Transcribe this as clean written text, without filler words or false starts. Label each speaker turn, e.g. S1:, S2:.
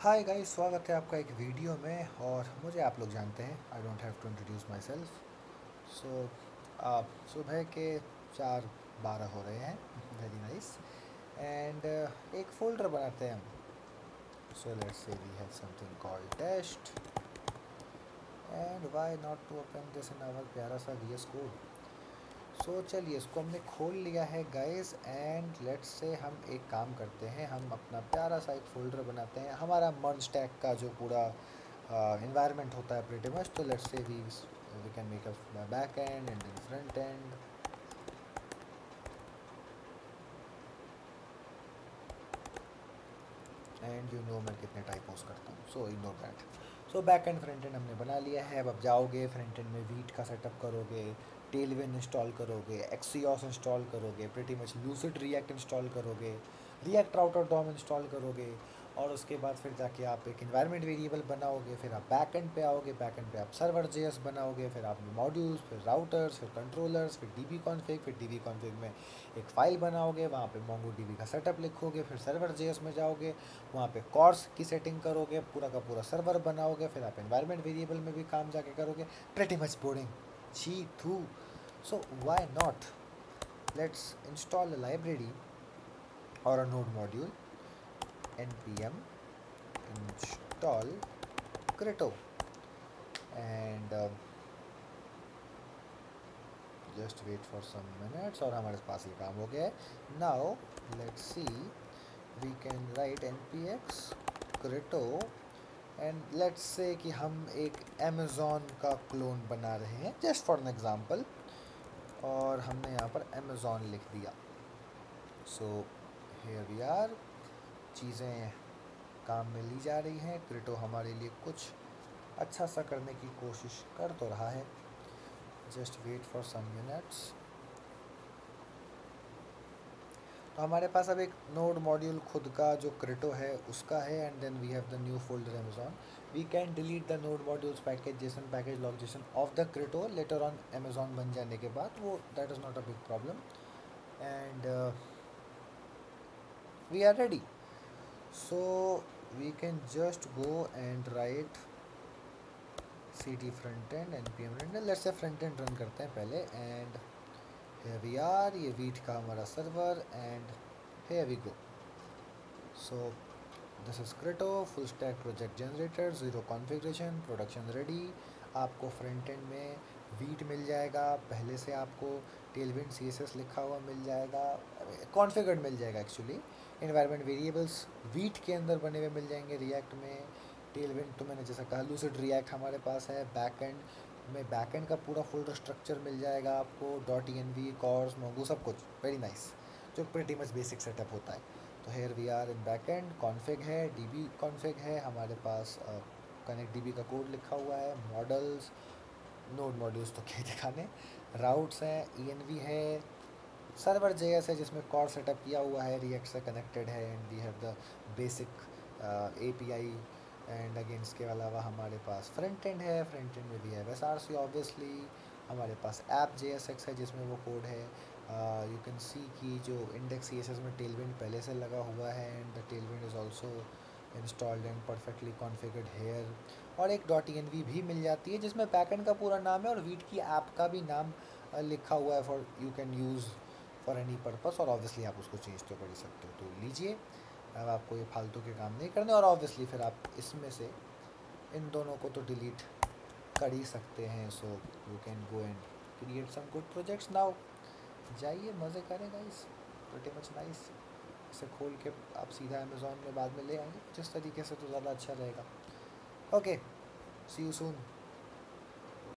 S1: Hi guys, स्वागत है आपका एक वीडियो में। और मुझे आप लोग जानते हैं, I don't have to introduce myself. So आप सुबह के 4:12 हो रहे हैं। Very nice. एंड एक फोल्डर बनाते हैं हम। So let's say we have something called test, and why not to open this in our प्यारा सा VS कोड। सो चलिए, इसको हमने खोल लिया है गाइस। एंड लेट्स से हम एक काम करते हैं, हम अपना प्यारा सा एक फोल्डर बनाते हैं, हमारा मर्ज स्टैक का जो पूरा environment होता है pretty much। तो let's say we can make a back end and then front end। And मैं कितने टाइपोस करता हूँ, so ignore that. So back and front end हमने बना लिया है। अब आप जाओगे फ्रंट एंड में वीट का सेटअप करोगे, टेलविन इंस्टॉल करोगे, एक्सियोस इंस्टॉल करोगे, pretty much lucid react install करोगे, रिएक्ट राउटर डॉम इंस्टॉल करोगे। और उसके बाद फिर जाके आप एक इन्वायरमेंट वेरिएबल बनाओगे। फिर आप बैक एंड पे आओगे, बैक एंड पे आप सर्वर जेएस बनाओगे। फिर आप मॉड्यूल्स, फिर राउटर्स, फिर कंट्रोलर्स, फिर डीबी कॉन्फ़िग। फिर डीबी कॉन्फ़िग में एक फ़ाइल बनाओगे, वहाँ पे मोंगो डीबी का सेटअप लिखोगे। फिर सर्वर जेएस में जाओगे, वहाँ पे कॉर्स की सेटिंग करोगे, पूरा का पूरा सर्वर बनाओगे। फिर आप एनवायरनमेंट वेरिएबल में भी काम जाके करोगे। प्रेटी मच बोरिंग, छी थू। So why not, let's install a library और a node module. npm install Crypto and just wait for some minutes। और हमारे पास ये काम हो गया है। Now let's see, we can write npx Crypto and let's say कि हम एक अमेज़ॉन का क्लोन बना रहे हैं, जस्ट फॉर एन एग्जांपल। और हमने यहाँ पर अमेज़ॉन लिख दिया। सो हियर वी आर, चीज़ें काम में ली जा रही हैं। क्रिटो हमारे लिए कुछ अच्छा सा करने की कोशिश कर तो रहा है। Just wait for some minutes. तो हमारे पास अब एक नोड मॉड्यूल खुद का जो क्रिटो है उसका है। And then we have the new folder Amazon. We can delete the node modules package JSON package lock JSON of the crypto later on Amazon बन जाने के बाद। वो that is not a big problem. And we are ready. So we can just go and write cd front end npm render। Let's say front end run करते हैं पहले। And here we are, ये wheat का हमारा server. And here we go। so this is Crypto full stack project generator, zero configuration, production ready। आपको front end में wheat मिल जाएगा पहले से, आपको टेलविंड CSS लिखा हुआ मिल जाएगा, कॉन्फ़िगर्ड मिल जाएगा एक्चुअली। इन्वायरमेंट वेरिएबल्स वीट के अंदर बने हुए मिल जाएंगे रिएक्ट में। टेलविंड तो मैंने जैसा कहा लूसिड रिएक्ट हमारे पास है। बैक एंड में बैक एंड का पूरा फोल्डर स्ट्रक्चर मिल जाएगा आपको, .env, कॉर्स, मोंगो, सब कुछ। वेरी नाइस, जो प्रीटी मच बेसिक सेटअप होता है। तो here we are in back end. Config है, डीबी कॉन्फ़िग है हमारे पास, कनेक्ट डीबी का कोड लिखा हुआ है। मॉडल्स, नोड मॉड्यूल्स तो क्या दिखाने, राउट्स हैं, env है, सर्वर जेएस है जिसमें कॉर सेटअप किया हुआ है, रिएक्ट से कनेक्टेड है। And we have the basic API। And again इसके अलावा हमारे पास फ्रंट एंड है। फ्रंट एंड में भी है SRC ऑब्वियसली। हमारे पास ऐप JSX है जिसमें वो कोड है। यू कैन सी कि जो इंडेक्स CSS में टेलविंड पहले से लगा हुआ है। And the Tailwind is also installed and perfectly configured here. और एक .env भी मिल जाती है जिसमें बैकएंड का पूरा नाम है और वीट की ऐप का भी नाम लिखा हुआ है, for you can use for any purpose. और ऑब्वियसली आप उसको चेंज तो कर ही सकते हो, तो लीजिए। अब आपको ये फालतू के काम नहीं करने। और ऑब्वियसली फिर आप इसमें से इन दोनों को तो डिलीट कर ही सकते हैं। So you can go and create some good projects now. जाइए, मज़े करें गाइस, प्रीटी मच नाइस। इसे खोल के आप सीधा अमेज़ॉन में बाद में ले आएंगे जिस तरीके से, तो ज़्यादा अच्छा रहेगा। Okay, see you soon.